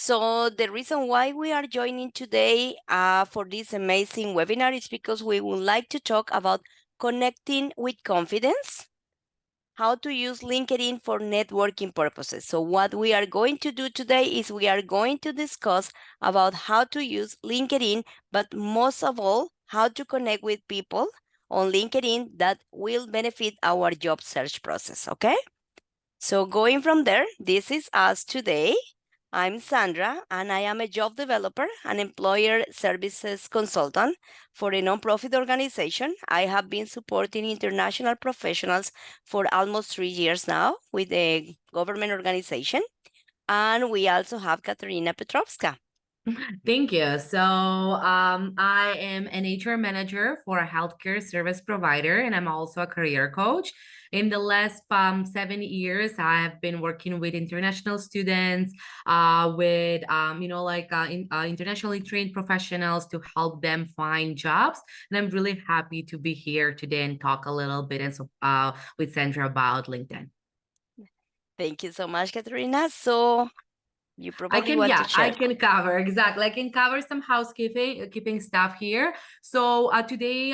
So the reason why we are joining today for this amazing webinar is because we would like to talk about connecting with confidence, how to use LinkedIn for networking purposes. So what we are going to do today is we are going to discuss about how to use LinkedIn, but most of all, how to connect with people on LinkedIn that will benefit our job search process, okay? So going from there, this is us today. I'm Sandra, and I am a job developer and employer services consultant for a nonprofit organization. I have been supporting international professionals for almost 3 years now with a government organization. And we also have Katerina Petrovska. Thank you. So I am an HR manager for a healthcare service provider, and I'm also a career coach. In the last 7 years, I have been working with international students, with internationally trained professionals to help them find jobs. And I'm really happy to be here today and talk a little bit with Sandra about LinkedIn. Thank you so much, Katerina. So you probably want to I share. can cover exactly. I can cover some keeping stuff here. So today,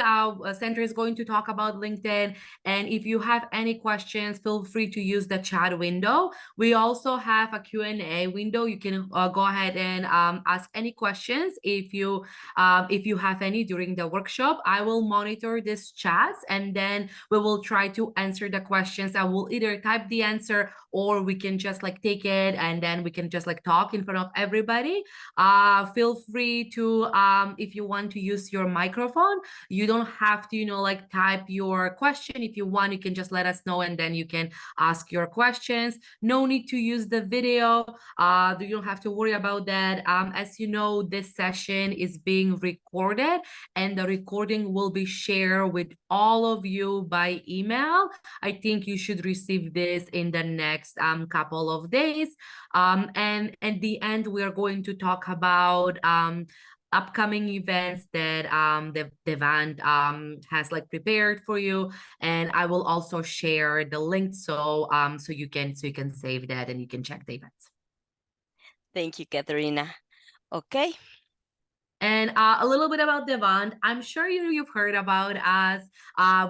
Sandra is going to talk about LinkedIn, and if you have any questions, feel free to use the chat window. We also have a Q&A window. You can go ahead and ask any questions if you have any during the workshop. I will monitor these chats, and then we will try to answer the questions. I will either type the answer, or we can just like take it and then we can just like talk in front of everybody. Feel free to if you want to use your microphone, you don't have to like type your question. If you want, you can just let us know and then you can ask your questions. No need to use the video. You don't have to worry about that. As you know, this session is being recorded, and the recording will be shared with all of you by email. I think you should receive this in the next couple of days. And at the end, we are going to talk about upcoming events that the event has like prepared for you, and I will also share the link so you can save that and you can check the events. Thank you, Katerina. Okay. And a little bit about the event. I'm sure you've heard about us.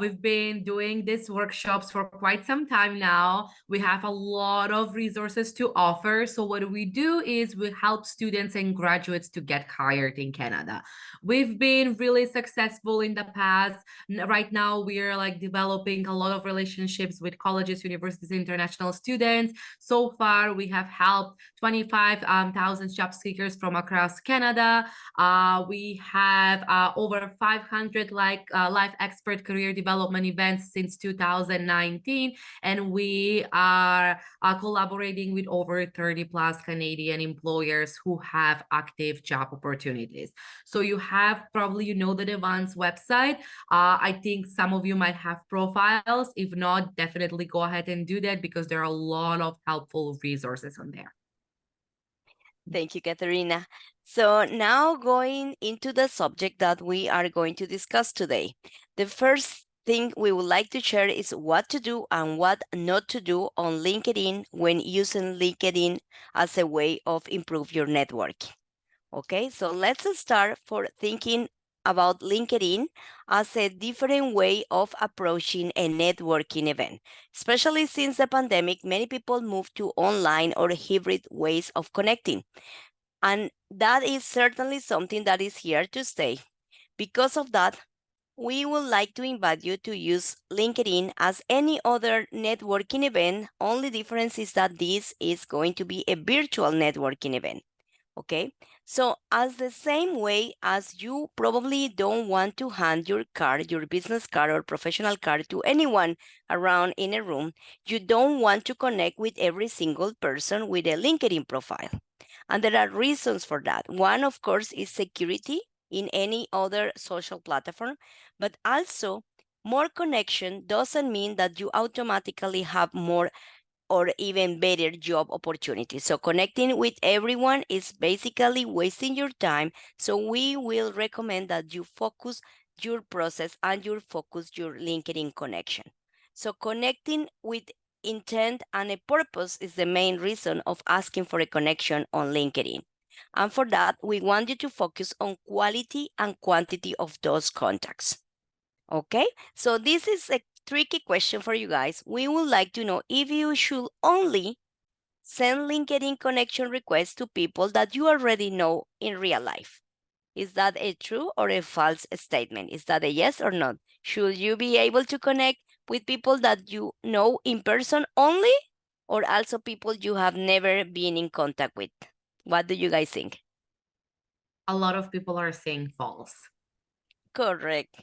We've been doing these workshops for quite some time now. We have a lot of resources to offer. So what we do is we help students and graduates to get hired in Canada. We've been really successful in the past. Right now, we are like developing a lot of relationships with colleges, universities, international students. So far, we have helped 25,000 job seekers from across Canada. We have over 500 life expert career development events since 2019, and we are collaborating with over 30 plus Canadian employers who have active job opportunities. So you have probably the Devon's website. I think some of you might have profiles. If not, definitely go ahead and do that because there are a lot of helpful resources on there. Thank you, Katerina. So now going into the subject that we are going to discuss today. The first thing we would like to share is what to do and what not to do on LinkedIn when using LinkedIn as a way of improve your network. Okay, so let's start for thinking about LinkedIn as a different way of approaching a networking event. Especially since the pandemic, many people moved to online or hybrid ways of connecting. And that is certainly something that is here to stay. Because of that, we would like to invite you to use LinkedIn as any other networking event. Only difference is that this is going to be a virtual networking event. Okay, so as the same way as you probably don't want to hand your card, your business card or professional card to anyone around in a room, you don't want to connect with every single person with a LinkedIn profile. And there are reasons for that. One, of course, is security in any other social platform, but also more connection doesn't mean that you automatically have more or even better job opportunities. So connecting with everyone is basically wasting your time. So we will recommend that you focus your process and you focus your LinkedIn connection. So connecting with intent and a purpose is the main reason of asking for a connection on LinkedIn. And for that, we want you to focus on quality and quantity of those contacts. Okay, so this is a tricky question for you guys. We would like to know if you should only send LinkedIn connection requests to people that you already know in real life. Is that a true or a false statement? Is that a yes or not? Should you be able to connect with people that you know in person only, or also people you have never been in contact with? What do you guys think? A lot of people are saying false. Correct.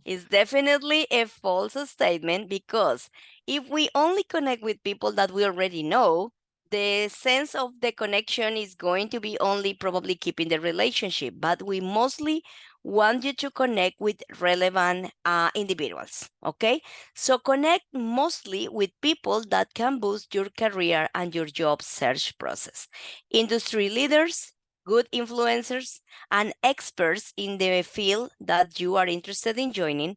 It's definitely a false statement because if we only connect with people that we already know, the sense of the connection is going to be only probably keeping the relationship, but we mostly want you to connect with relevant individuals. Okay, so connect mostly with people that can boost your career and your job search process. Industry leaders, good influencers, and experts in the field that you are interested in joining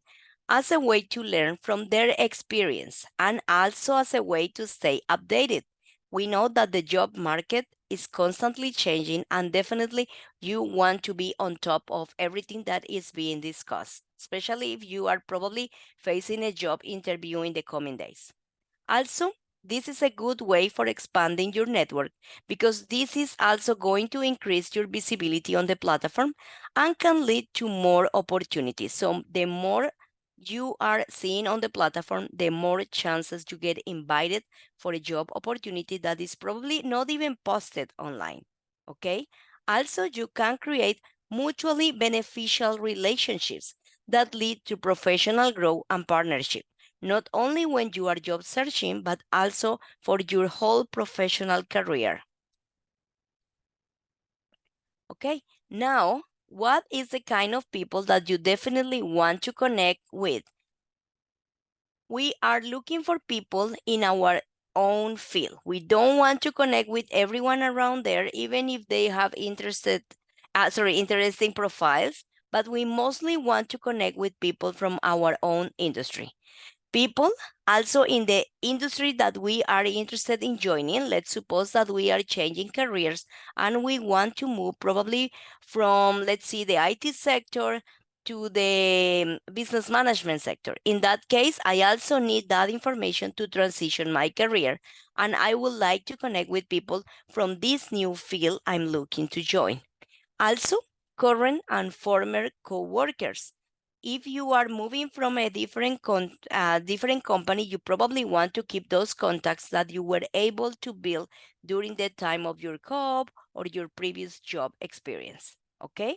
as a way to learn from their experience and also as a way to stay updated. We know that the job market is constantly changing, and definitely you want to be on top of everything that is being discussed, especially if you are probably facing a job interview in the coming days. Also, this is a good way for expanding your network because this is also going to increase your visibility on the platform and can lead to more opportunities. So, the more you are seen on the platform, the more chances you get invited for a job opportunity that is probably not even posted online. Okay? Also, you can create mutually beneficial relationships that lead to professional growth and partnership not only when you are job searching, but also for your whole professional career. Okay, now, what is the kind of people that you definitely want to connect with? We are looking for people in our own field. We don't want to connect with everyone around there, even if they have interesting profiles, but we mostly want to connect with people from our own industry. People also in the industry that we are interested in joining. Let's suppose that we are changing careers and we want to move probably from, let's see, the IT sector to the business management sector. In that case, I also need that information to transition my career, and I would like to connect with people from this new field I'm looking to join. Also, current and former co-workers. If you are moving from a different company, you probably want to keep those contacts that you were able to build during the time of your co-op or your previous job experience. Okay.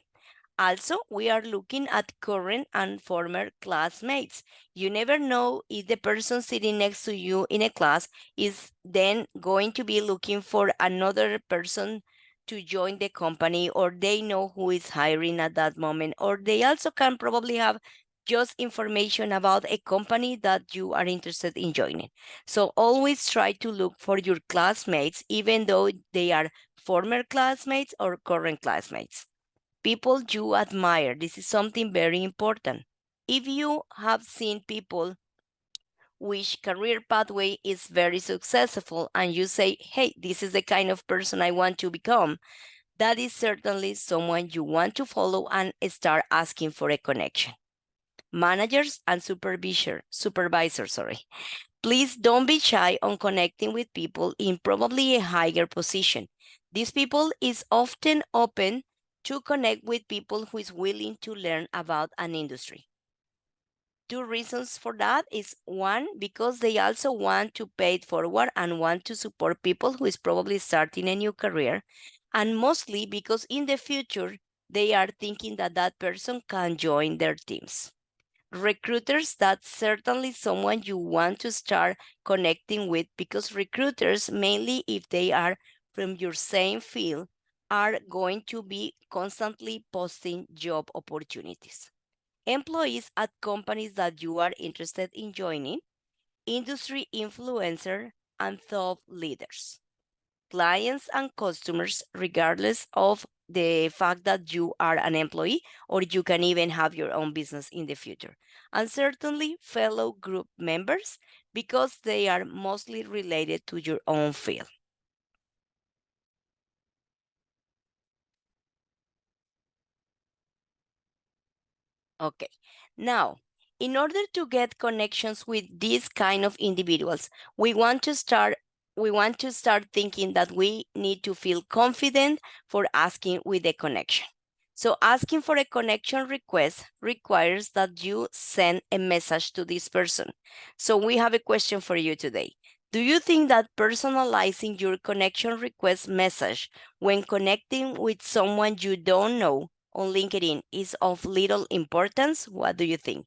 Also, we are looking at current and former classmates. You never know if the person sitting next to you in a class is then going to be looking for another person to join the company, or they know who is hiring at that moment, or they also can probably have just information about a company that you are interested in joining. So always try to look for your classmates, even though they are former classmates or current classmates, people you admire. This is something very important. If you have seen people which career pathway is very successful and you say, hey, this is the kind of person I want to become, that is certainly someone you want to follow and start asking for a connection. Managers and supervisors, please don't be shy on connecting with people in probably a higher position. These people is often open to connect with people who is willing to learn about an industry. Two reasons for that is one, because they also want to pay it forward and want to support people who is probably starting a new career. And mostly because in the future, they are thinking that that person can join their teams. Recruiters, that's certainly someone you want to start connecting with, because recruiters, mainly if they are from your same field, are going to be constantly posting job opportunities. Employees at companies that you are interested in joining, industry influencer, and thought leaders, clients and customers, regardless of the fact that you are an employee or you can even have your own business in the future. And certainly fellow group members, because they are mostly related to your own field. Okay. Now, in order to get connections with these kind of individuals, we want to start thinking that we need to feel confident for asking with a connection. So asking for a connection request requires that you send a message to this person. So we have a question for you today. Do you think that personalizing your connection request message when connecting with someone you don't know on LinkedIn is of little importance? What do you think?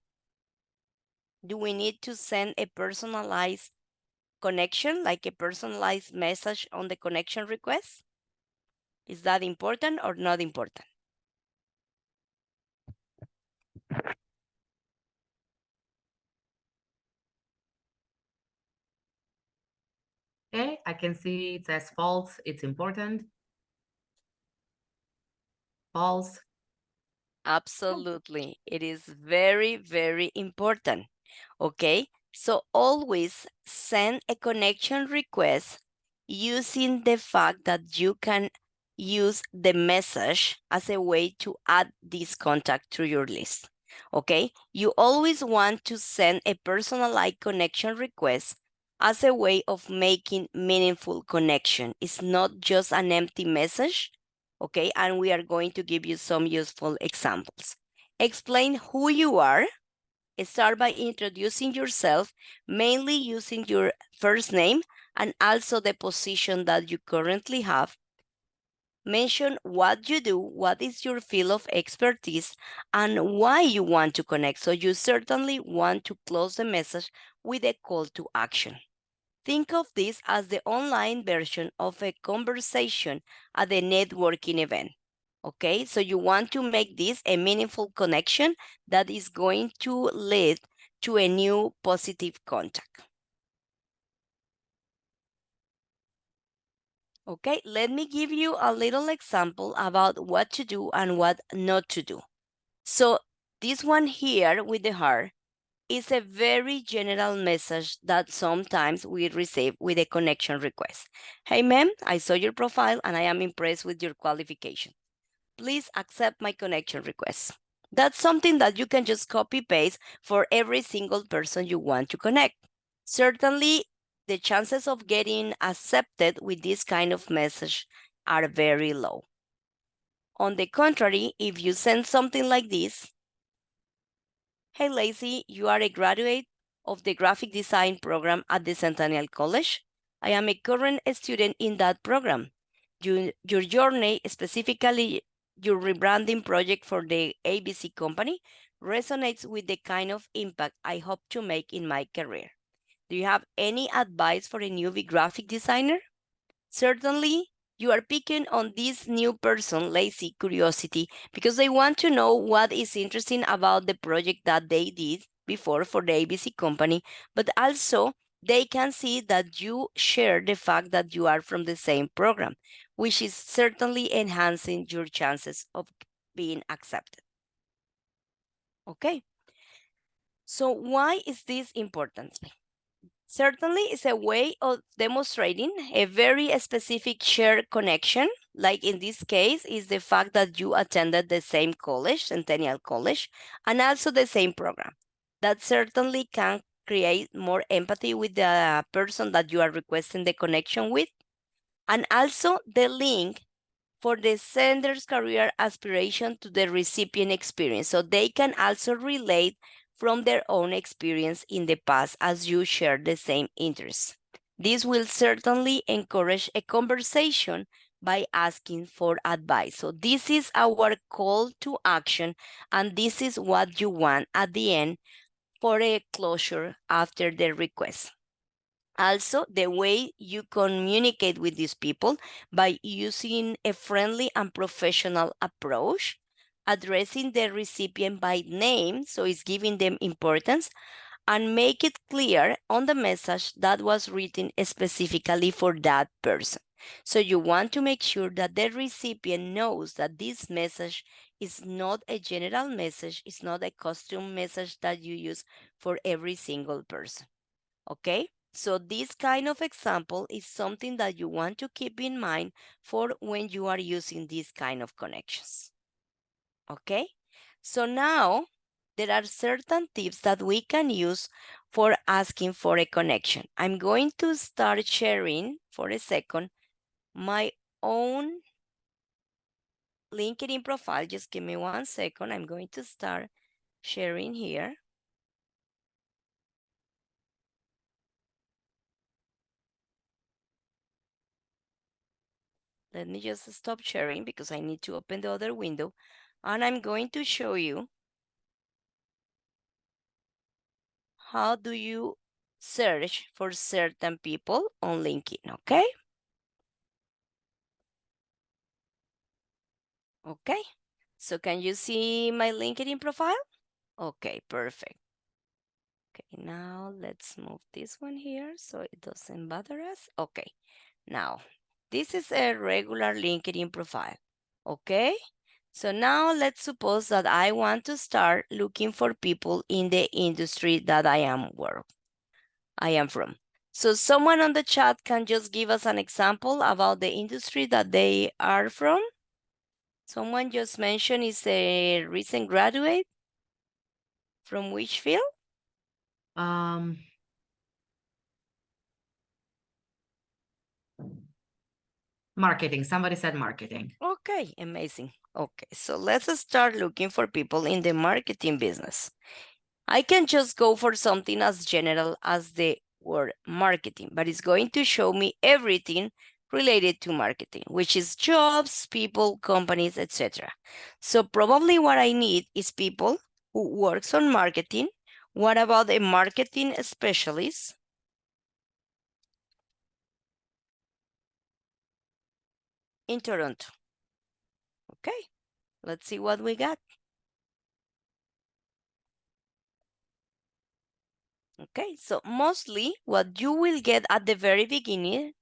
Do we need to send a personalized connection, like a personalized message on the connection request? Is that important or not important? Okay, I can see it says false. It's important. False. Absolutely. It is very, very important. Okay. So always send a connection request using the fact that you can use the message as a way to add this contact to your list. Okay. You always want to send a personalized connection request as a way of making meaningful connection. It's not just an empty message. Okay, and we are going to give you some useful examples. Explain who you are. Start by introducing yourself, mainly using your first name and also the position that you currently have. Mention what you do, what is your field of expertise, and why you want to connect. So you certainly want to close the message with a call to action. Think of this as the online version of a conversation at a networking event. Okay, so you want to make this a meaningful connection that is going to lead to a new positive contact. Okay, let me give you a little example about what to do and what not to do. So, this one here with the heart is a very general message that sometimes we receive with a connection request. Hey, ma'am, I saw your profile and I am impressed with your qualification. Please accept my connection request. That's something that you can just copy paste for every single person you want to connect. Certainly, the chances of getting accepted with this kind of message are very low. On the contrary, if you send something like this, hey, Lacey, you are a graduate of the graphic design program at the Centennial College. I am a current student in that program. Your journey, specifically your rebranding project for the ABC company, resonates with the kind of impact I hope to make in my career. Do you have any advice for a newbie graphic designer? Certainly, you are picking on this new person, lazy curiosity, because they want to know what is interesting about the project that they did before for the ABC company, but also they can see that you share the fact that you are from the same program, which is certainly enhancing your chances of being accepted. Okay, so why is this important? Certainly, it's a way of demonstrating a very specific shared connection. Like in this case, is the fact that you attended the same college, Centennial College, and also the same program. That certainly can create more empathy with the person that you are requesting the connection with. And also the link for the sender's career aspiration to the recipient experience. So they can also relate from their own experience in the past as you share the same interests. This will certainly encourage a conversation by asking for advice. So this is our call to action, and this is what you want at the end for a closure after the request. Also, the way you communicate with these people by using a friendly and professional approach, addressing the recipient by name, so it's giving them importance, and make it clear on the message that was written specifically for that person. So you want to make sure that the recipient knows that this message is not a general message, it's not a custom message that you use for every single person. Okay? So this kind of example is something that you want to keep in mind for when you are using these kind of connections. Okay? So now there are certain tips that we can use for asking for a connection. I'm going to start sharing for a second my own LinkedIn profile. Just give me 1 second. I'm going to start sharing here. Let me just stop sharing because I need to open the other window. And I'm going to show you how do you search for certain people on LinkedIn, okay? Okay, so can you see my LinkedIn profile? Okay, perfect. Okay, now let's move this one here so it doesn't bother us. Okay, now this is a regular LinkedIn profile, okay? So now let's suppose that I want to start looking for people in the industry that I am from. So someone on the chat can just give us an example about the industry that they are from. Someone just mentioned is a recent graduate. From which field? Um, Marketing. Somebody said marketing. Okay, amazing. Okay, so let's start looking for people in the marketing business. I can just go for something as general as the word marketing, but it's going to show me everything related to marketing, which is jobs, people, companies, etc. So probably what I need is people who works on marketing. What about a marketing specialist in Toronto? Okay, let's see what we got. Okay, so mostly what you will get at the very beginning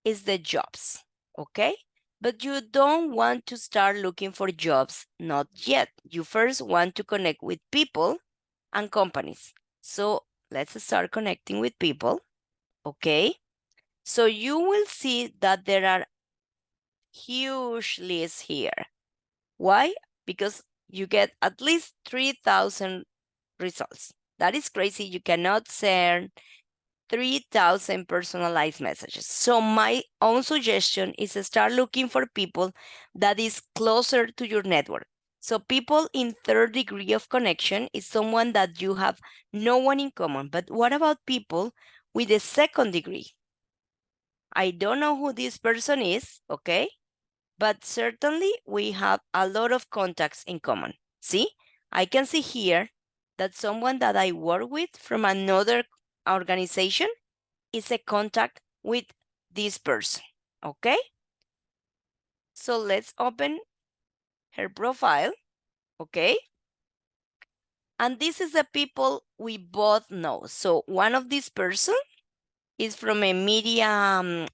is the jobs, okay? But you don't want to start looking for jobs, not yet. You first want to connect with people and companies. So let's start connecting with people, okay? So you will see that there are huge lists here. Why? Because you get at least 3,000 results. That is crazy. You cannot send 3,000 personalized messages. So my own suggestion is to start looking for people that is closer to your network. So people in third degree of connection is someone that you have no one in common. But what about people with a second degree? I don't know who this person is, okay? But certainly we have a lot of contacts in common. See, I can see here that someone that I work with from another organization is a contact with this person, okay? So let's open her profile, okay? And this is the people we both know. So one of these person is from a media,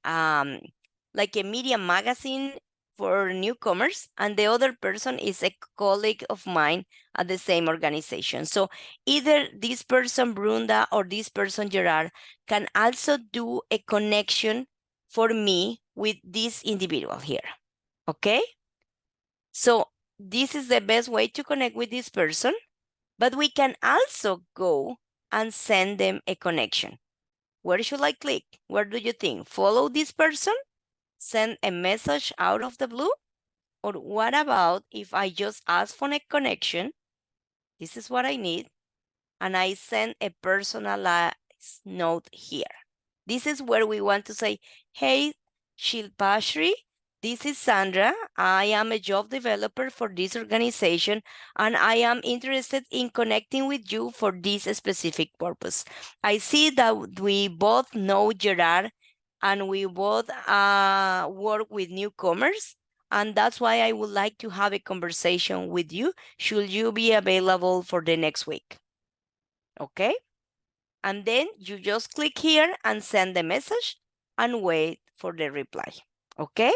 like a media magazine for newcomers, and the other person is a colleague of mine at the same organization. So either this person, Brunda, or this person, Gerard, can also do a connection for me with this individual here, okay? So this is the best way to connect with this person, but we can also go and send them a connection. Where should I click? Where do you think? Follow this person? Send a message out of the blue? Or what about if I just ask for a connection? This is what I need. And I send a personalized note here. This is where we want to say, hey, Shilpashri, this is Sandra. I am a job developer for this organization, and I am interested in connecting with you for this specific purpose. I see that we both know Gerard and we both work with newcomers, and that's why I would like to have a conversation with you. Should you be available for the next week? Okay? And then you just click here and send the message and wait for the reply. Okay?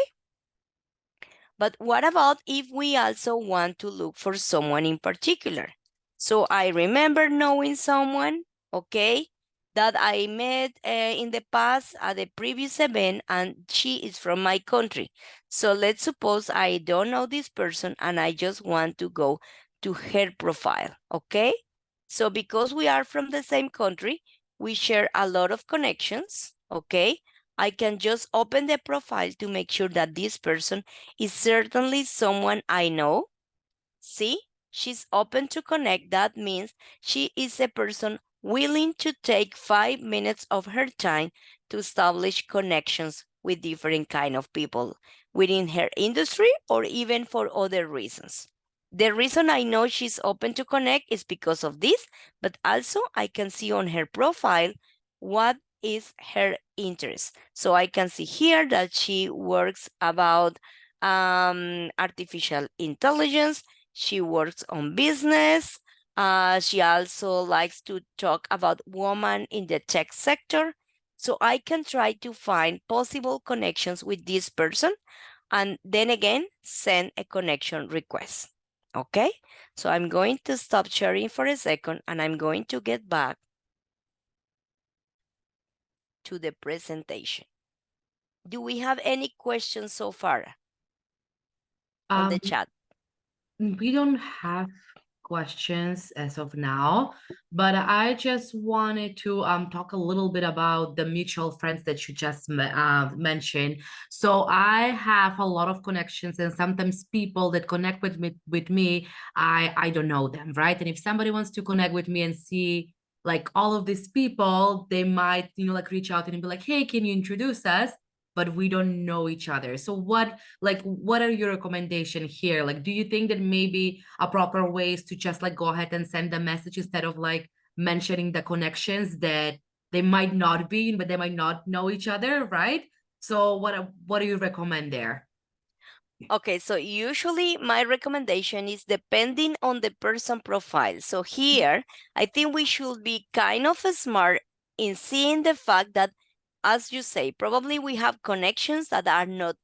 But what about if we also want to look for someone in particular? So I remember knowing someone, okay, that I met in the past at a previous event, and she is from my country. So let's suppose I don't know this person and I just want to go to her profile, okay? So because we are from the same country, we share a lot of connections, okay? I can just open the profile to make sure that this person is certainly someone I know. See, she's open to connect. That means she is a person willing to take 5 minutes of her time to establish connections with different kind of people within her industry or even for other reasons. The reason I know she's open to connect is because of this, but also I can see on her profile what is her interest. So I can see here that she works about artificial intelligence. She works on business. She also likes to talk about women in the tech sector. So I can try to find possible connections with this person and then again send a connection request. Okay, so I'm going to stop sharing for a second and I'm going to get back to the presentation. Do we have any questions so far on the Um, chat? we don't have questions as of now, but I just wanted to talk a little bit about the mutual friends that you just mentioned. So I have a lot of connections, and sometimes people that connect with me, I don't know them, right? And if somebody wants to connect with me and see like all of these people, they might, like reach out and be like, hey, can you introduce us? But we don't know each other. So what are your recommendation here? Like, do you think that maybe a proper way is to just like go ahead and send the message instead of like mentioning the connections that they might not be, but they might not know each other, right? So what do you recommend there? Okay, so usually my recommendation is depending on the person profile. So here, I think we should be kind of smart in seeing the fact that, as you say, probably we have connections that are not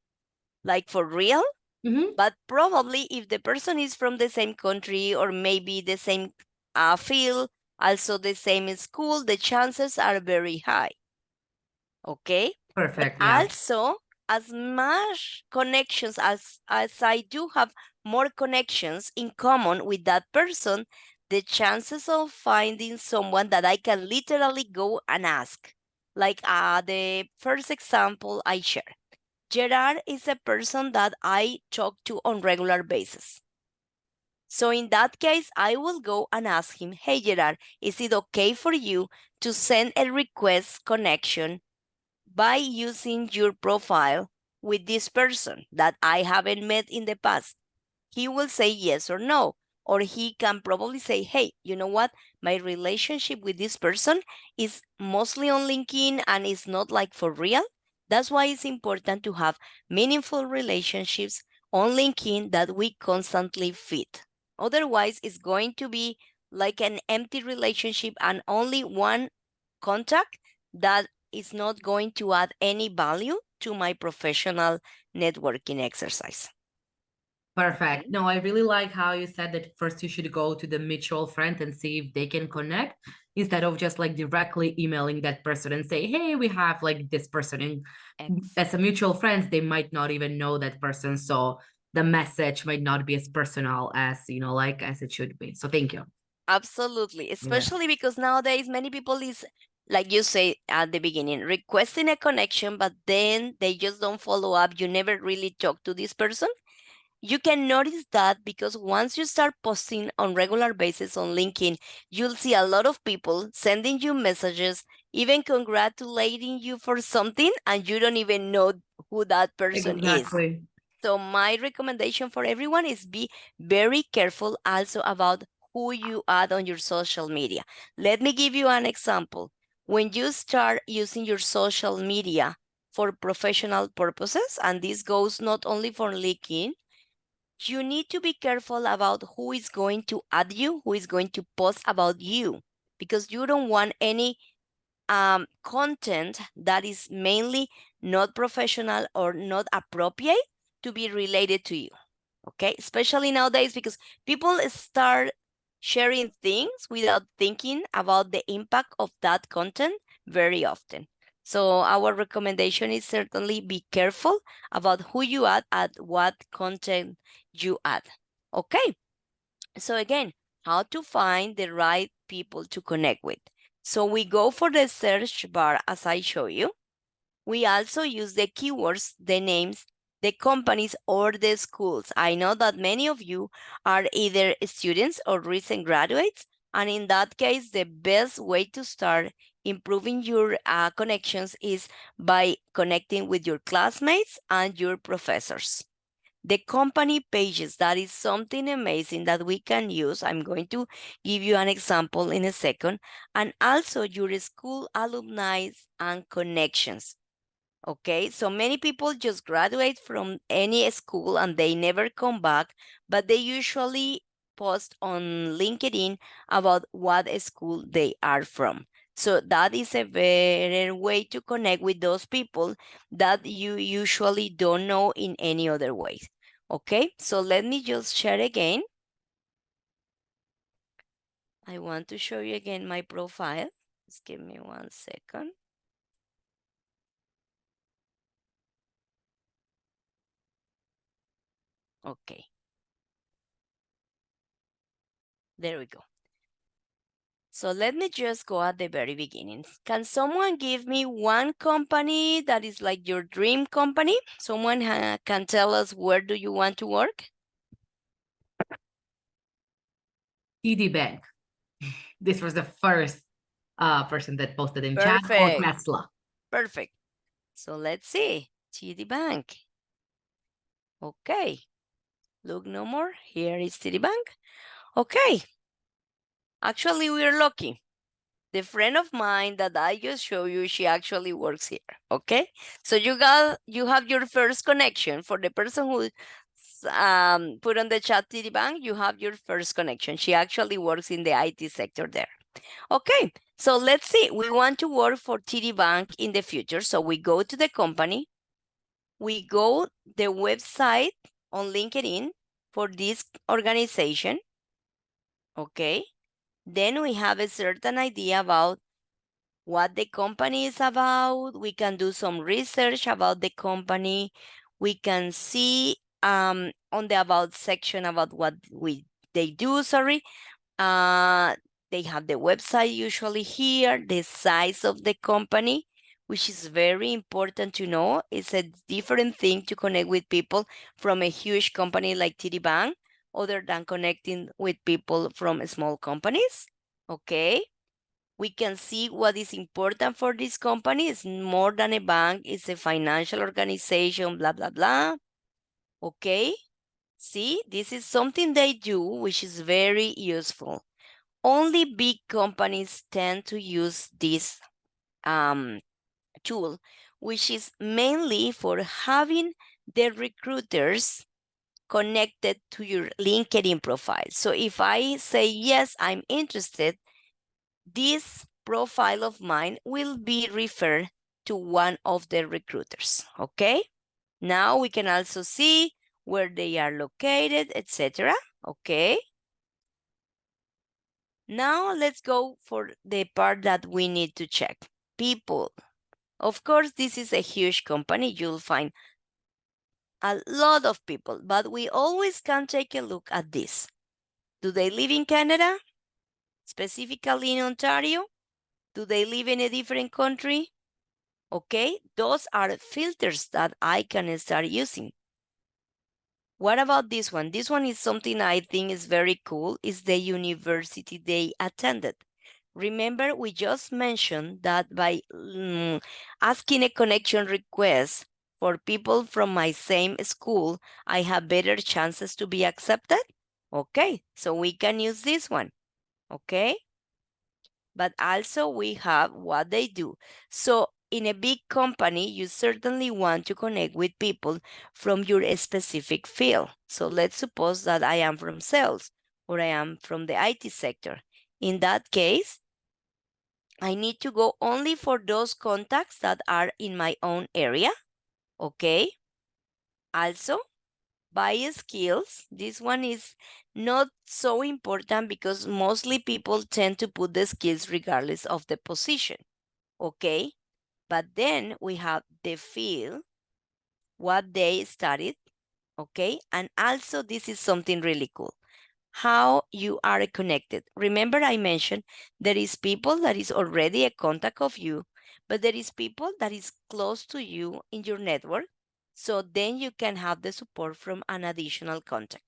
like for real, Mm-hmm. but probably if the person is from the same country or maybe the same field, also the same school, the chances are very high. Okay, but Perfect. Yeah. also as much connections as I do have more connections in common with that person, the chances of finding someone that I can literally go and ask, like the first example I share, Gerard is a person that I talk to on regular basis. So in that case, I will go and ask him, hey Gerard, is it okay for you to send a request connection by using your profile with this person that I haven't met in the past? He will say yes or no. Or he can probably say, hey, you know what? My relationship with this person is mostly on LinkedIn and it's not like for real. That's why it's important to have meaningful relationships on LinkedIn that we constantly feed. Otherwise, it's going to be like an empty relationship and only one contact that is not going to add any value to my professional networking exercise. Perfect. Okay. No, I really like how you said that first you should go to the mutual friend and see if they can connect instead of just like directly emailing that person and say, hey, we have like this person. And as a mutual friends, they might not even know that person. So the message might not be as personal as, like as it should be. So thank you. Absolutely, Yeah. especially because nowadays many people is like you say at the beginning, requesting a connection, but then they just don't follow up. You never really talk to this person. You can notice that because once you start posting on regular basis on LinkedIn, you'll see a lot of people sending you messages, even congratulating you for something, and you don't even know who that person is. Exactly. So my recommendation for everyone is be very careful also about who you add on your social media. Let me give you an example. When you start using your social media for professional purposes, and this goes not only for LinkedIn, you need to be careful about who is going to add you, who is going to post about you, because you don't want any content that is mainly not professional or not appropriate to be related to you. Okay, especially nowadays because people start sharing things without thinking about the impact of that content very often. So our recommendation is certainly be careful about who you add what content you add. Okay, So again, how to find the right people to connect with. So we go for the search bar as I show you. We also use the keywords, the names, the companies, or the schools. I know that many of you are either students or recent graduates, and in that case, the best way to start improving your connections is by connecting with your classmates and your professors. The company pages, that is something amazing that we can use. I'm going to give you an example in a second. And also your school alumni and connections. Okay, so many people just graduate from any school and they never come back, but they usually post on LinkedIn about what school they are from. So that is a better way to connect with those people that you usually don't know in any other way. Okay, so let me just share again. I want to show you again my profile. Just give me 1 second. Okay, there we go. So let me just go at the very beginning. Can someone give me one company that is like your dream company? Someone can tell us where do you want to work? TD Bank. This was the first person that posted in chat, or Perfect. Tesla. Perfect. So let's see. TD Bank. Okay. Look no more. Here is TD Bank. Okay. Actually, we're lucky. The friend of mine that I just showed you, she actually works here. Okay, so you have your first connection for the person who put on the chat TD Bank. You have your first connection. She actually works in the IT sector there. Okay, so let's see. We want to work for TD Bank in the future. So we go to the company. We go the website on LinkedIn for this organization. Okay, then we have a certain idea about what the company is about. We can do some research about the company. We can see on the about section about what they do, sorry. Uh, they have the website usually here, the size of the company, which is very important to know. It's a different thing to connect with people from a huge company like TD Bank, other than connecting with people from small companies. Okay, we can see what is important for this company. It's more than a bank, it's a financial organization, blah, blah, blah. Okay, see, this is something they do, which is very useful. Only big companies tend to use this tool, which is mainly for having the recruiters connected to your LinkedIn profile. So if I say, yes, I'm interested, this profile of mine will be referred to one of the recruiters. Okay, now we can also see where they are located, etc. Okay, now let's go for the part that we need to check. People. Of course, this is a huge company. You'll find a lot of people, but we always can take a look at this. Do they live in Canada, specifically in Ontario? Do they live in a different country? Okay, those are filters that I can start using. What about this one? This one is something I think is very cool, is the university they attended. Remember, we just mentioned that by asking a connection request for people from my same school, I have better chances to be accepted. Okay, so we can use this one. Okay, but also we have what they do. So in a big company, you certainly want to connect with people from your specific field. So let's suppose that I am from sales or I am from the IT sector. In that case, I need to go only for those contacts that are in my own area. Okay. Also, by skills, this one is not so important because mostly people tend to put the skills regardless of the position. Okay, but then we have the field, what they studied. Okay, and also this is something really cool. how you are connected. Remember, I mentioned there is people that is already a contact of you, but there is people that is close to you in your network. So then you can have the support from an additional contact.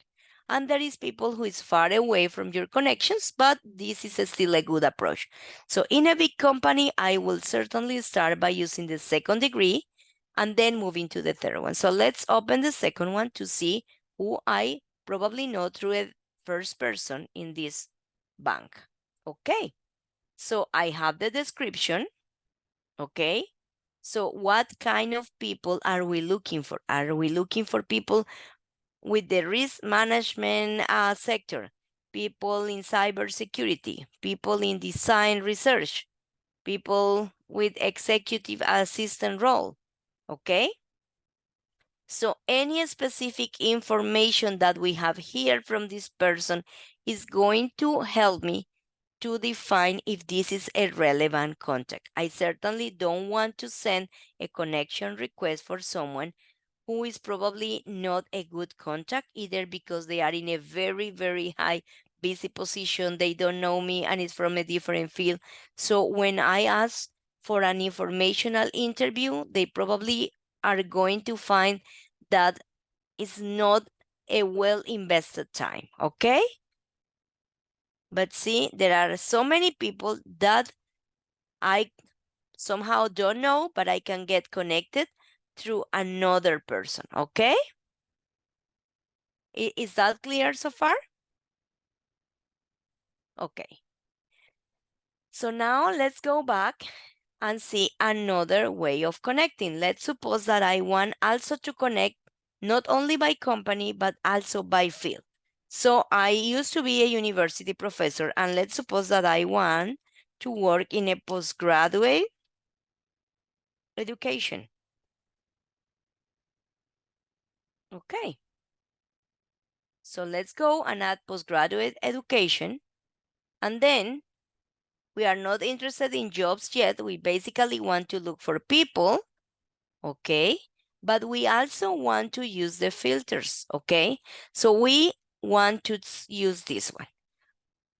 And there is people who is far away from your connections, but this is still a good approach. So in a big company, I will certainly start by using the second degree and then moving to the third one. So let's open the second one to see who I probably know through a first person in this bank. Okay, so I have the description. Okay, so what kind of people are we looking for? Are we looking for people with the risk management sector, people in cybersecurity, people in design research, people with executive assistant role? Okay, so any specific information that we have here from this person is going to help me to define if this is a relevant contact. I certainly don't want to send a connection request for someone who is probably not a good contact, either because they are in a very, very high busy position, they don't know me, and it's from a different field. So when I ask for an informational interview, they probably are going to find that it's not a well invested time, okay? But see, there are so many people that I somehow don't know, but I can get connected through another person, okay? Is that clear so far? Okay. So now let's go back and see another way of connecting. Let's suppose that I want also to connect not only by company, but also by field. So I used to be a university professor, and let's suppose that I want to work in a postgraduate education. Okay. So let's go and add postgraduate education. And then we are not interested in jobs yet. We basically want to look for people, okay? But we also want to use the filters, okay? So we want to use this one.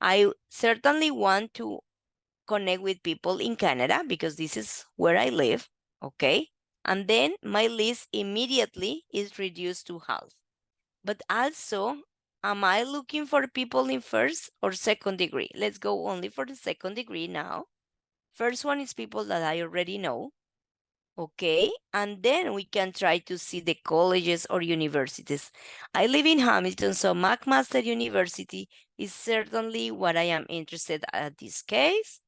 I certainly want to connect with people in Canada because this is where I live, okay? And then my list immediately is reduced to half. But also, am I looking for people in first or second degree? Let's go only for the second degree now. First one is people that I already know. Okay, and then we can try to see the colleges or universities. I live in Hamilton, so McMaster University is certainly what I am interested at this case.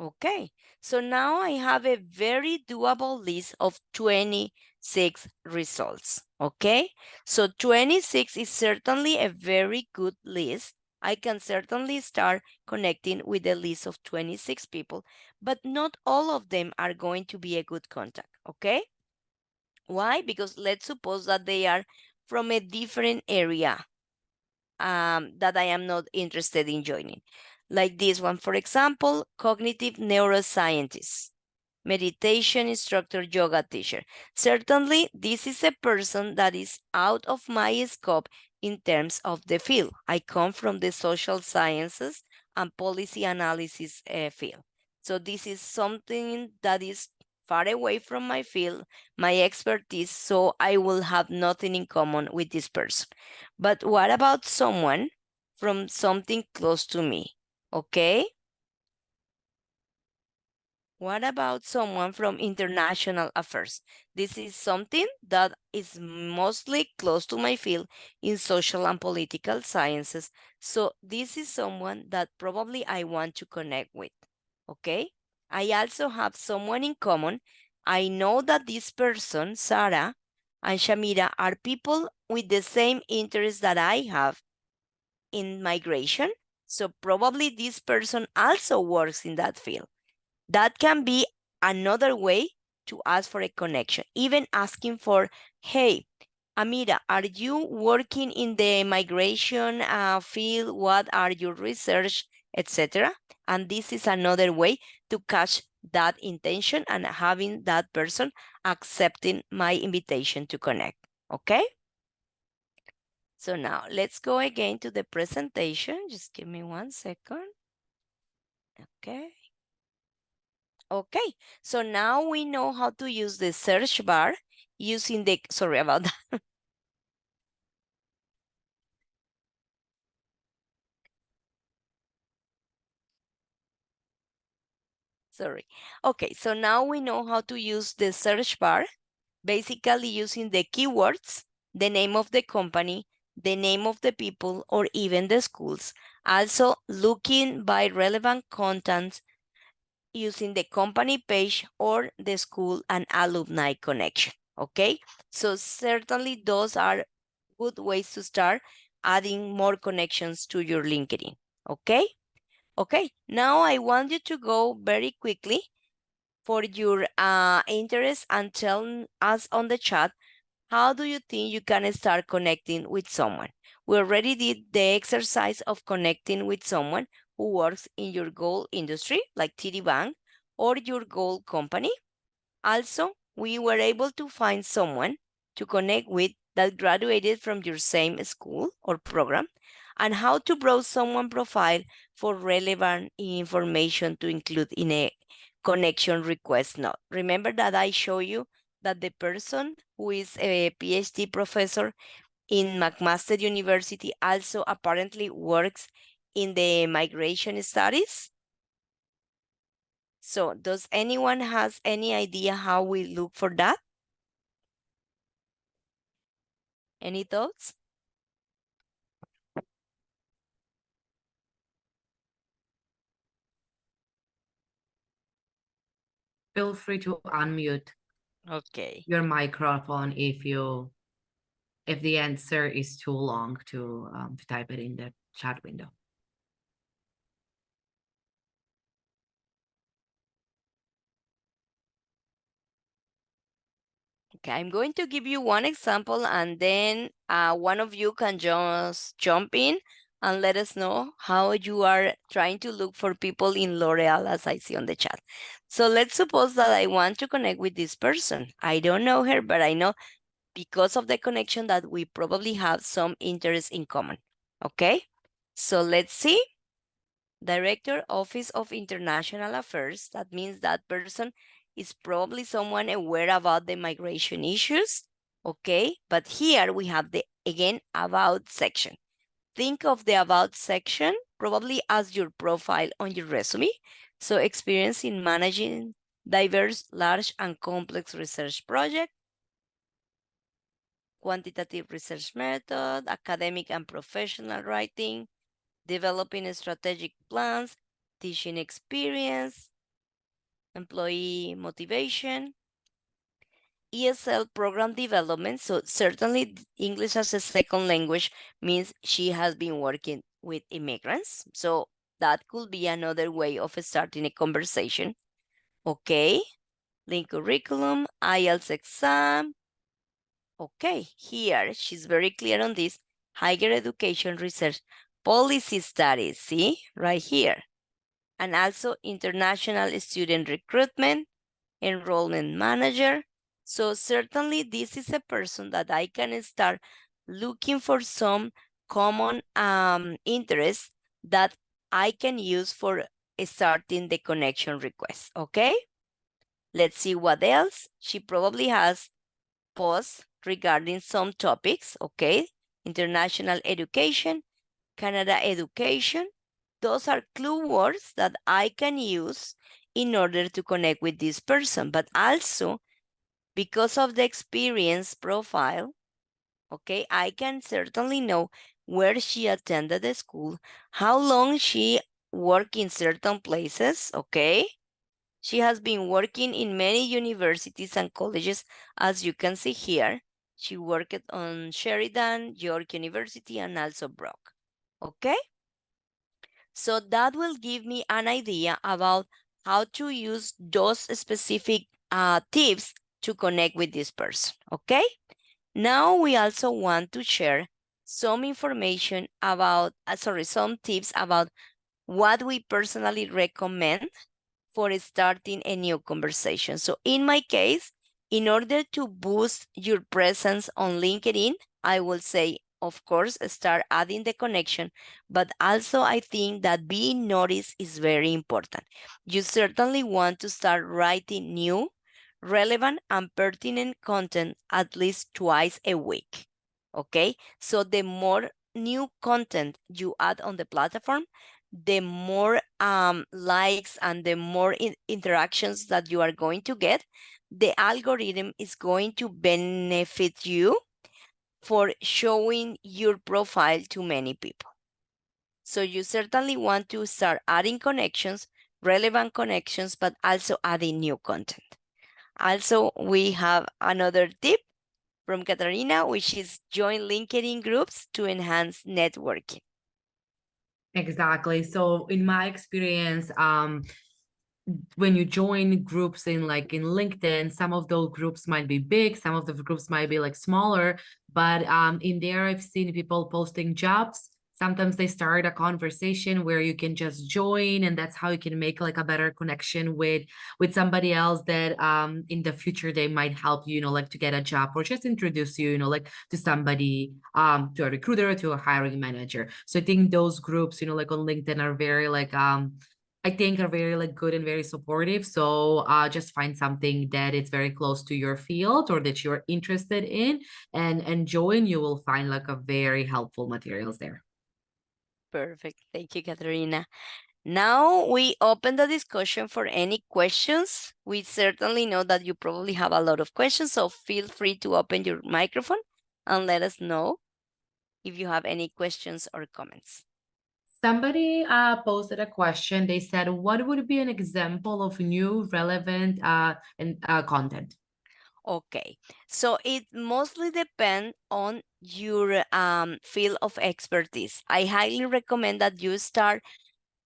Okay, so now I have a very doable list of 26 results. Okay, so 26 is certainly a very good list. I can certainly start connecting with a list of 26 people, but not all of them are going to be a good contact. Okay, why? Because let's suppose that they are from a different area that I am not interested in joining. Like this one, for example, cognitive neuroscientist, meditation instructor, yoga teacher. Certainly, this is a person that is out of my scope in terms of the field. I come from the social sciences and policy analysis field. So this is something that is far away from my field, my expertise, so I will have nothing in common with this person. But what about someone from something close to me? Okay. What about someone from international affairs? This is something that is mostly close to my field in social and political sciences. So this is someone that probably I want to connect with. Okay. I also have someone in common. I know that this person, Sarah and Shamira, are people with the same interests that I have in migration. So probably this person also works in that field. That can be another way to ask for a connection, even asking for, hey, Amira, are you working in the migration field? What are your research, etc.? And this is another way to catch that intention and having that person accepting my invitation to connect. Okay? So now let's go again to the presentation. Just give me 1 second. Okay. Okay, so now we know how to use the search bar using the, sorry about that. Sorry. Okay, so now we know how to use the search bar, basically using the keywords, the name of the company, the name of the people, or even the schools. Also, looking by relevant content using the company page or the school and alumni connection. Okay, so certainly those are good ways to start adding more connections to your LinkedIn. Okay, okay, now I want you to go very quickly for your interest and tell us on the chat, how do you think you can start connecting with someone? We already did the exercise of connecting with someone who works in your goal industry, like TD Bank, or your goal company. Also, we were able to find someone to connect with that graduated from your same school or program, and how to browse someone profile for relevant information to include in a connection request note. Remember that I show you that the person who is a PhD professor in McMaster University also apparently works in the migration studies. So does anyone has any idea how we look for that? Any thoughts? Feel free to unmute Okay. your microphone if the answer is too long to type it in the chat window. Okay, I'm going to give you one example, and then one of you can just jump in and let us know how you are trying to look for people in L'Oreal, as I see on the chat. So let's suppose that I want to connect with this person. I don't know her, but I know because of the connection that we probably have some interest in common. Okay, so let's see. Director, Office of International Affairs. That means that person is probably someone aware about the migration issues. Okay, but here we have the, again, about section. Think of the about section probably as your profile on your resume. So experience in managing diverse, large, and complex research projects, quantitative research method, academic and professional writing, developing strategic plans, teaching experience, employee motivation, ESL program development. So certainly English as a second language means she has been working with immigrants. So that could be another way of starting a conversation. Okay, link curriculum, IELTS exam. Okay, here she's very clear on this. Higher education research policy studies, see, right here. And also international student recruitment, enrollment manager. So certainly this is a person that I can start looking for some common interests that I can use for starting the connection request. Okay, let's see what else. She probably has posts regarding some topics. Okay, international education, Canada education. Those are clue words that I can use in order to connect with this person. But also, because of the experience profile, okay, I can certainly know where she attended the school, how long she worked in certain places, okay? She has been working in many universities and colleges, as you can see here. She worked on Sheridan, York University, and also Brock, okay? So that will give me an idea about how to use those specific tips to connect with this person, okay? Now we also want to share some information about, some tips about what we personally recommend for starting a new conversation. So in my case, in order to boost your presence on LinkedIn, I will say of course, start adding the connection, but also I think that being noticed is very important. You certainly want to start writing new, relevant, and pertinent content at least twice a week. Okay? So the more new content you add on the platform, the more likes and the more interactions that you are going to get, the algorithm is going to benefit you for showing your profile to many people. So you certainly want to start adding connections, relevant connections, but also adding new content. Also, we have another tip from Katarina, which is join LinkedIn groups to enhance networking. Exactly. So in my experience, when you join groups in LinkedIn, some of those groups might be big, some of the groups might be like smaller, but in there I've seen people posting jobs. Sometimes they start a conversation where you can just join, and that's how you can make like a better connection with somebody else that in the future they might help you, like to get a job, or just introduce you, like to somebody, to a recruiter, to a hiring manager. So I think those groups, like on LinkedIn are very like I think are very like good and very supportive. So just find something that it's very close to your field or that you're interested in, and join. You will find like a very helpful materials there. Perfect. Thank you, Katarina. Now we open the discussion for any questions. We certainly know that you probably have a lot of questions, so feel free to open your microphone and let us know if you have any questions or comments. Somebody posted a question. They said, what would be an example of new relevant and content? Okay, so it mostly depends on your field of expertise. I highly recommend that you start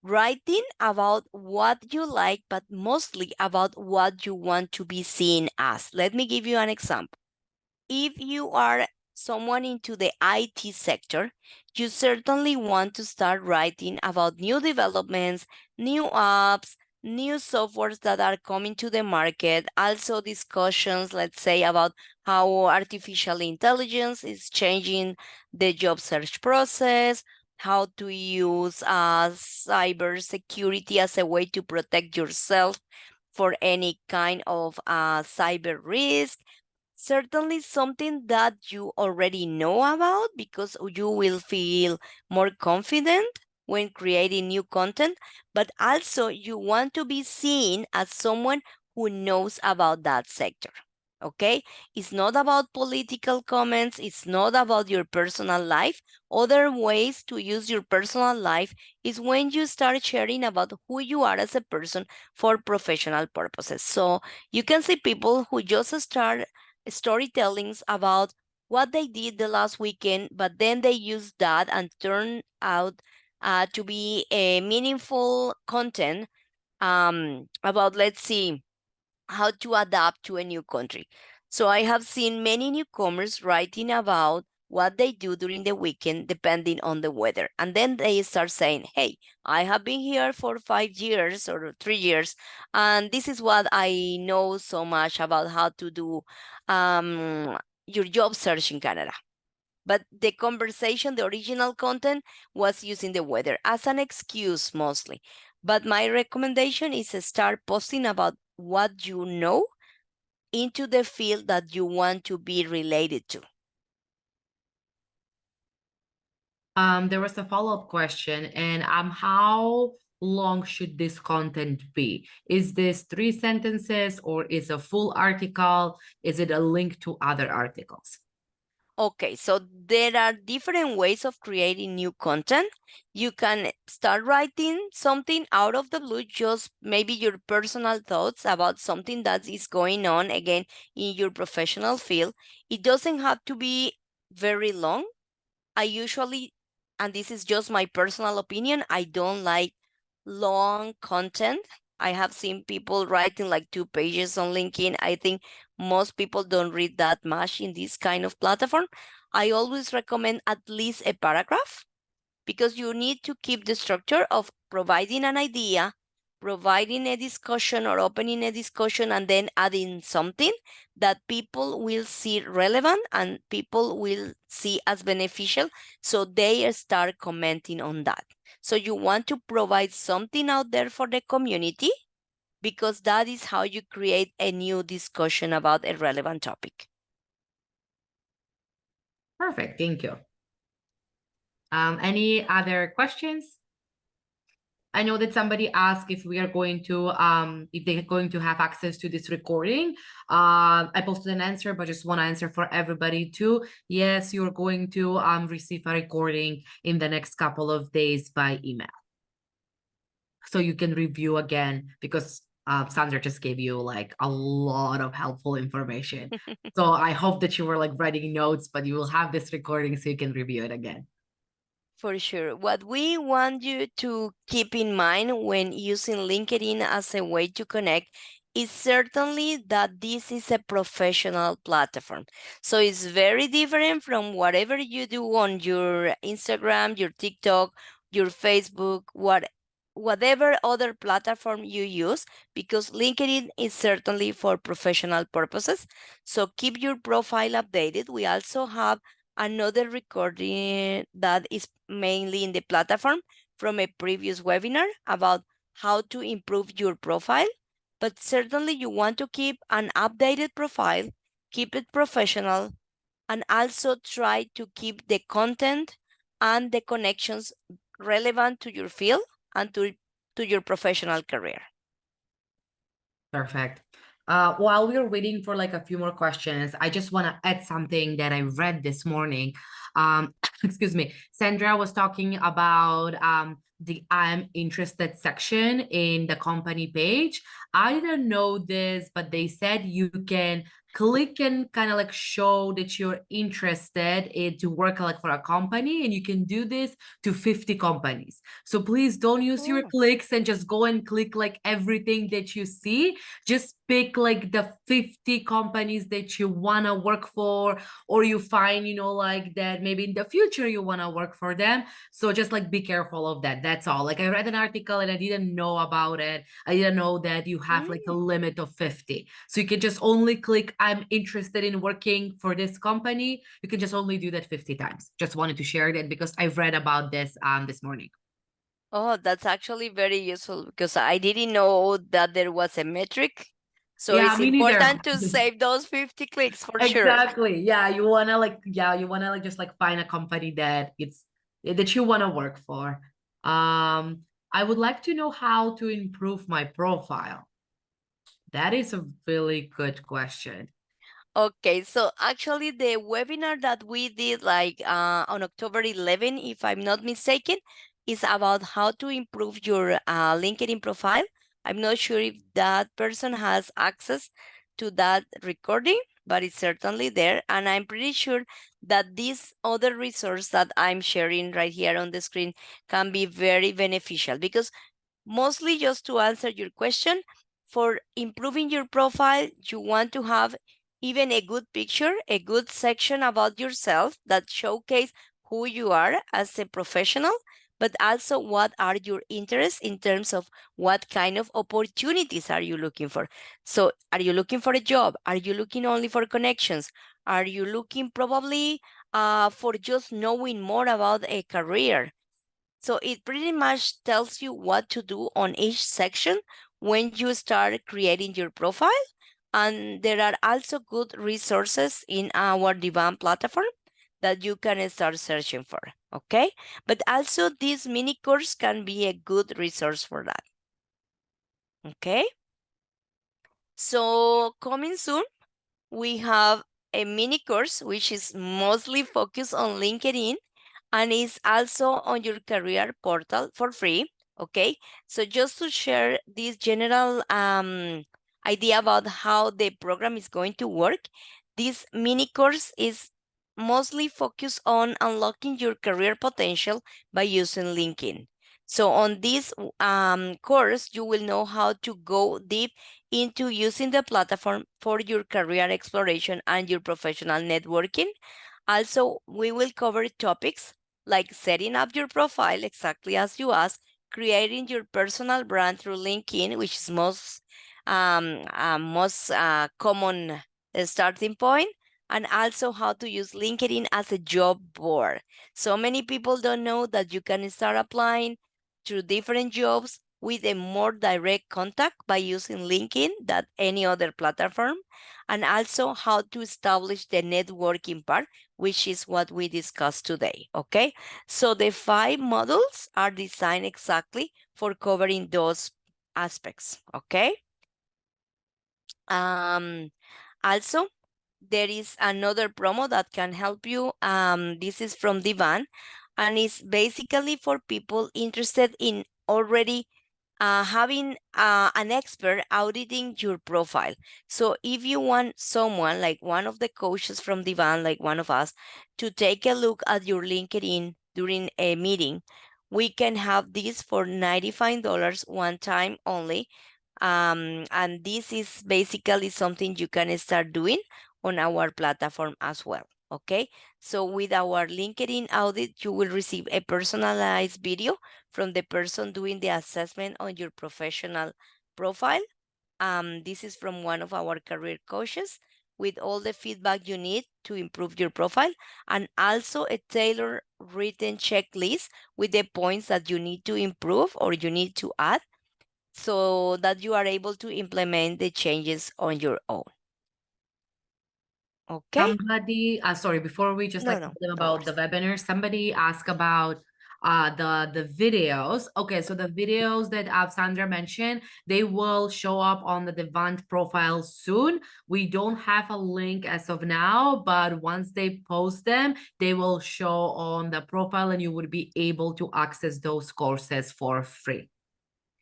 writing about what you like, but mostly about what you want to be seen as. Let me give you an example. If you are someone into the IT sector, you certainly want to start writing about new developments, new apps, new softwares that are coming to the market, also discussions, let's say, about how artificial intelligence is changing the job search process, how to use cyber security as a way to protect yourself for any kind of cyber risk, certainly something that you already know about because you will feel more confident when creating new content, but also you want to be seen as someone who knows about that sector. Okay? It's not about political comments, it's not about your personal life. Other ways to use your personal life is when you start sharing about who you are as a person for professional purposes. So you can see people who just start storytellings about what they did the last weekend, but then they use that and turn out to be a meaningful content about, let's see, how to adapt to a new country. So I have seen many newcomers writing about what they do during the weekend depending on the weather. And then they start saying, hey, I have been here for 5 years or 3 years, and this is what I know so much about how to do your job search in Canada. But the conversation, the original content, was using the weather as an excuse mostly. But my recommendation is to start posting about what you know into the field that you want to be related to. There was a follow-up question, and how long should this content be? Is this 3 sentences, or is a full article? Is it a link to other articles? Okay, so there are different ways of creating new content. You can start writing something out of the blue, just maybe your personal thoughts about something that is going on again in your professional field. It doesn't have to be very long. I usually, and this is just my personal opinion, I don't like long content. I have seen people writing like 2 pages on LinkedIn. I think most people don't read that much in this kind of platform. I always recommend at least a paragraph because you need to keep the structure of providing an idea, providing a discussion or opening a discussion and then adding something that people will see relevant and people will see as beneficial, so they start commenting on that. So you want to provide something out there for the community, because that is how you create a new discussion about a relevant topic. Perfect. Thank you. Any other questions? I know that somebody asked if we are going to, if they're going to have access to this recording. I posted an answer, but just want to answer for everybody too. Yes, you're going to receive a recording in the next couple of days by email. So you can review again, because Sandra just gave you like a lot of helpful information. So I hope that you were like writing notes, but you will have this recording so you can review it again. For sure. What we want you to keep in mind when using LinkedIn as a way to connect is certainly that this is a professional platform. So it's very different from whatever you do on your Instagram, your TikTok, your Facebook, whatever other platform you use, because LinkedIn is certainly for professional purposes. So keep your profile updated. We also have another recording that is mainly in the platform from a previous webinar about how to improve your profile. But certainly you want to keep an updated profile, keep it professional, and also try to keep the content and the connections relevant to your field and to your professional career. Perfect. While we're waiting for like a few more questions, I just want to add something that I read this morning. Excuse me. Sandra was talking about the I'm interested section in the company page. I didn't know this, but they said you can click and kind of like show that you're interested in to work like for a company, and you can do this to 50 companies. So please don't use your clicks and just go and click like everything that you see. Just pick like the 50 companies that you want to work for, or you find, you know, like that maybe in the future you want to work for them. So just like be careful of that. That's all. Like I read an article and I didn't know about it. I didn't know that you have like a limit of 50. So you can just only click I'm interested in working for this company. You can just only do that 50 times. Just wanted to share that because I've read about this morning. Oh, that's actually very useful, because I didn't know that there was a metric. So Yeah, it's me neither. important to save those 50 clicks for sure. Exactly. Yeah, you wanna like, yeah, you wanna like just like find a company that it's that you wanna work for. I would like to know how to improve my profile. That is a really good question. Okay, so actually the webinar that we did like on October 11, if I'm not mistaken, is about how to improve your LinkedIn profile. I'm not sure if that person has access to that recording, but it's certainly there. And I'm pretty sure that this other resource that I'm sharing right here on the screen can be very beneficial, because mostly, just to answer your question, for improving your profile, you want to have even a good picture, a good section about yourself that showcase who you are as a professional, but also what are your interests in terms of what kind of opportunities are you looking for. So are you looking for a job? Are you looking only for connections? Are you looking probably for just knowing more about a career? So it pretty much tells you what to do on each section when you start creating your profile. And there are also good resources in our Divan platform that you can start searching for. Okay. But also, this mini course can be a good resource for that. Okay. So, coming soon, we have a mini course which is mostly focused on LinkedIn and is also on your career portal for free. Okay, so just to share this general idea about how the program is going to work, this mini course is mostly focused on unlocking your career potential by using LinkedIn. So on this course, you will know how to go deep into using the platform for your career exploration and your professional networking. Also, we will cover topics like setting up your profile exactly as you asked, creating your personal brand through LinkedIn, which is most common starting point, and also how to use LinkedIn as a job board. So many people don't know that you can start applying to different jobs with a more direct contact by using LinkedIn than any other platform, and also how to establish the networking part, which is what we discussed today. Okay, so the 5 models are designed exactly for covering those aspects. Okay. Also, there is another promo that can help you. This is from Divan, and it's basically for people interested in already having an expert auditing your profile. So if you want someone like one of the coaches from Divan, like one of us, to take a look at your LinkedIn during a meeting, we can have this for $95 one time only. And this is basically something you can start doing on our platform as well. Okay, so with our LinkedIn audit, you will receive a personalized video from the person doing the assessment on your professional profile. This is from one of our career coaches with all the feedback you need to improve your profile, and also a tailored written checklist with the points that you need to improve or you need to add so that you are able to implement the changes on your own. Okay? Somebody, sorry, before we just No, like no, tell them no about the worries. webinar, somebody asked about the videos. Okay, so the videos that Sandra mentioned, they will show up on the Devant profile soon. We don't have a link as of now, but once they post them, they will show on the profile and you would be able to access those courses for free.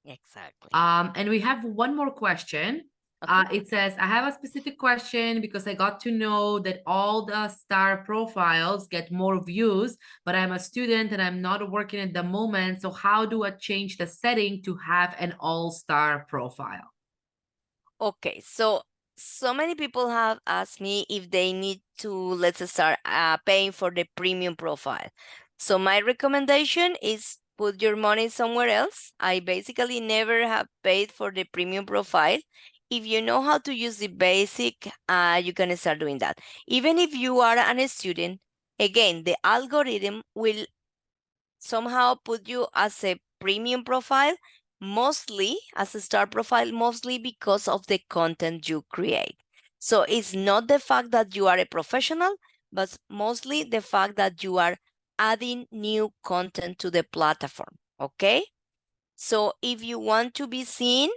Exactly. And we have one more question. Okay. It says, I have a specific question because I got to know that all the star profiles get more views, but I'm a student and I'm not working at the moment. So how do I change the setting to have an all-star profile? Okay, so many people have asked me if they need to, let's start paying for the premium profile. So my recommendation is put your money somewhere else. I basically never have paid for the premium profile. If you know how to use the basic, you can start doing that. Even if you are a student, again, the algorithm will somehow put you as a premium profile, mostly as a star profile, mostly because of the content you create. So it's not the fact that you are a professional, but mostly the fact that you are adding new content to the platform. Okay. So if you want to be seen,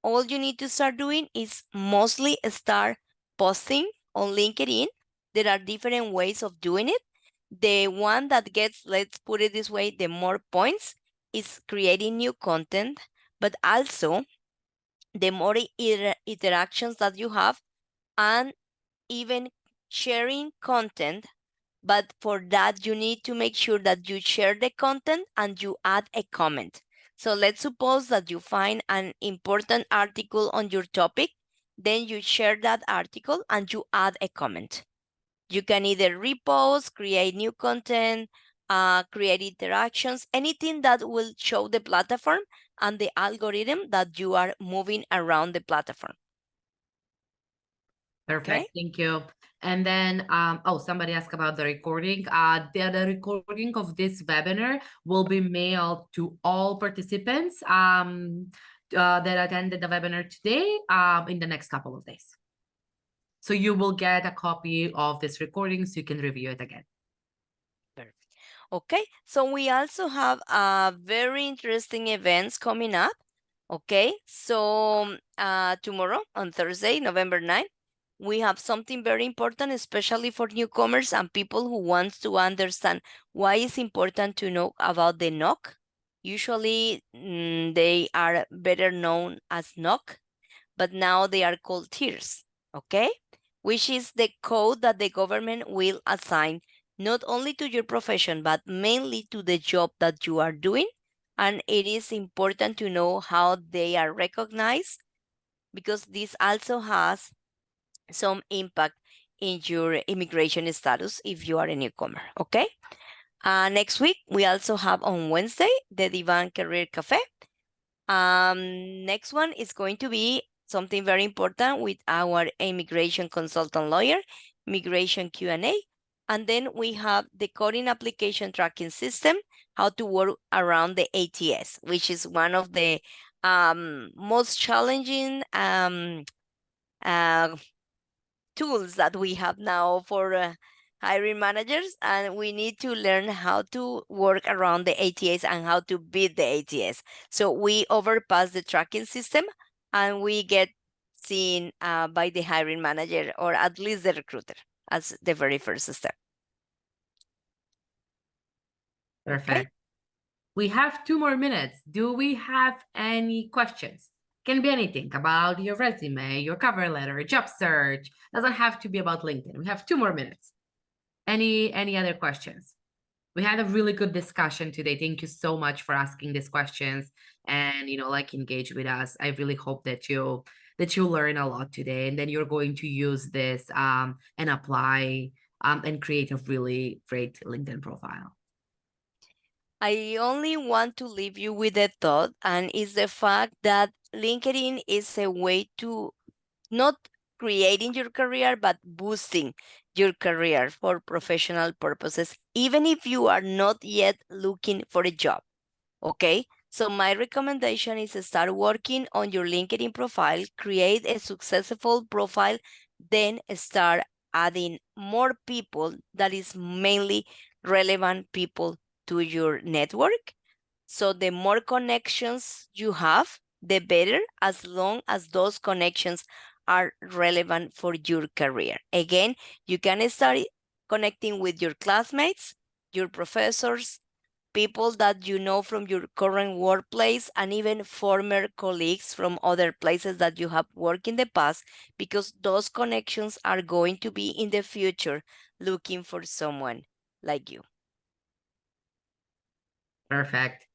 all you need to start doing is mostly start posting on LinkedIn. There are different ways of doing it. The one that gets, let's put it this way, the more points is creating new content, but also the more interactions that you have and even sharing content. But for that, you need to make sure that you share the content and you add a comment. So let's suppose that you find an important article on your topic, then you share that article and you add a comment. You can either repost, create new content, create interactions, anything that will show the platform and the algorithm that you are moving around the platform. Perfect. Okay? Thank you. And then, somebody asked about the recording. The recording of this webinar will be mailed to all participants that attended the webinar today in the next couple of days. So you will get a copy of this recording so you can review it again. Perfect. Okay, so we also have very interesting events coming up. Okay, so tomorrow on Thursday, November 9th, we have something very important, especially for newcomers and people who want to understand why it's important to know about the knock. Usually, they are better known as knock, but now they are called tiers, okay? Which is the code that the government will assign not only to your profession, but mainly to the job that you are doing. And it is important to know how they are recognized because this also has some impact in your immigration status if you are a newcomer, okay? Next week, we also have on Wednesday, the Divan Career Cafe. Next one is going to be something very important with our immigration consultant lawyer, migration Q&A. And then we have the coding application tracking system, how to work around the ATS, which is one of the most challenging uh, tools that we have now for hiring managers, and we need to learn how to work around the ATS and how to beat the ATS. So we overpass the tracking system and we get seen by the hiring manager, or at least the recruiter, as the very first step. Perfect. Okay. We have 2 more minutes. Do we have any questions? Can be anything about your resume, your cover letter, job search. Doesn't have to be about LinkedIn. We have 2 more minutes. Any other questions? We had a really good discussion today. Thank you so much for asking these questions and like engage with us. I really hope that you learn a lot today, and then you're going to use this and apply and create a really great LinkedIn profile. I only want to leave you with a thought, and it's the fact that LinkedIn is a way to not creating your career, but boosting your career for professional purposes, even if you are not yet looking for a job. Okay. So my recommendation is to start working on your LinkedIn profile, create a successful profile, then start adding more people that is mainly relevant people to your network. So the more connections you have, the better, as long as those connections are relevant for your career. Again, you can start connecting with your classmates, your professors, people that you know from your current workplace, and even former colleagues from other places that you have worked in the past, because those connections are going to be in the future looking for someone like you. Perfect.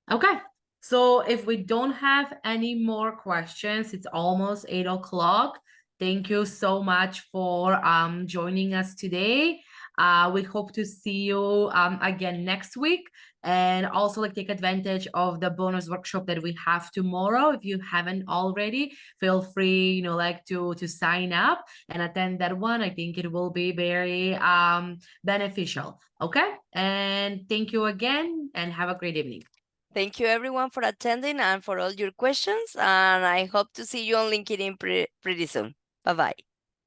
Okay. So if we don't have any more questions, it's almost 8 o'clock. Thank you so much for joining us today. We hope to see you again next week, and also take advantage of the bonus workshop that we have tomorrow. If you haven't already, feel free to sign up and attend that one. I think it will be very beneficial. Okay, and thank you again, and have a great evening. Thank you everyone for attending and for all your questions, and I hope to see you on LinkedIn pretty soon. Bye-bye.